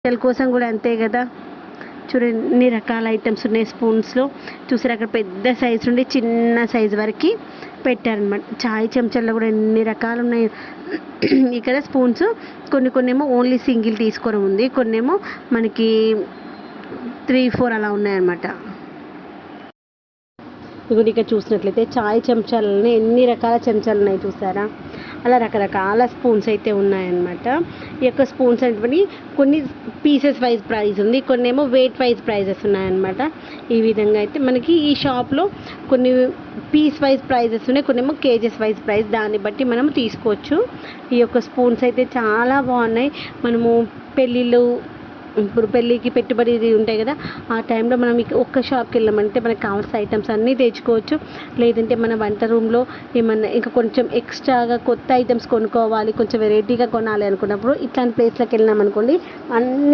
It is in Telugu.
పిల్లల కోసం కూడా అంతే కదా. చూడండి ఎన్ని రకాల ఐటమ్స్ ఉన్నాయి స్పూన్స్లో. చూసారు అక్కడ పెద్ద సైజు నుండి చిన్న సైజు వరకు పెట్టారనమాట. చాయ్ చెంచాల్లో కూడా ఎన్ని రకాలు ఉన్నాయి. ఇక్కడ స్పూన్స్ కొన్ని ఏమో ఓన్లీ సింగిల్ తీసుకోవడం ఉంది, కొన్ని ఏమో మనకి 3-4 అలా ఉన్నాయన్నమాట. ఇదిగోండి ఇక్కడ చూసినట్లయితే చాయ్ చెంచాలని ఎన్ని రకాల చెంచాలు ఉన్నాయి చూసారా. అలా రకరకాల స్పూన్స్ అయితే ఉన్నాయన్నమాట. ఈ యొక్క స్పూన్స్ అనేటువంటి కొన్ని పీసెస్ వైజ్ ప్రైస్ ఉంది, కొన్ని ఏమో వెయిట్ వైజ్ ప్రైజెస్ ఉన్నాయన్నమాట. ఈ విధంగా అయితే మనకి ఈ షాప్లో కొన్ని పీస్ వైజ్ ప్రైజెస్ ఉన్నాయి, కొన్ని ఏమో కేజెస్ వైజ్ ప్రైస్, దాన్ని బట్టి మనం తీసుకోవచ్చు. ఈ యొక్క స్పూన్స్ అయితే చాలా బాగున్నాయి. మనము పెళ్ళిళ్ళు, ఇప్పుడు పెళ్ళికి పెట్టుబడి ఉంటాయి కదా, ఆ టైంలో మనం ఒక్క షాప్కి వెళ్ళామంటే మనకు కావాల్సిన ఐటమ్స్ అన్నీ తెచ్చుకోవచ్చు. లేదంటే మన వంట రూమ్లో ఏమన్నా ఇంకా కొంచెం ఎక్స్ట్రాగా కొత్త ఐటమ్స్ కొనుక్కోవాలి, కొంచెం వెరైటీగా కొనాలి అనుకున్నప్పుడు ఇట్లాంటి ప్లేస్లకు వెళ్ళినాం అనుకోండి, అన్ని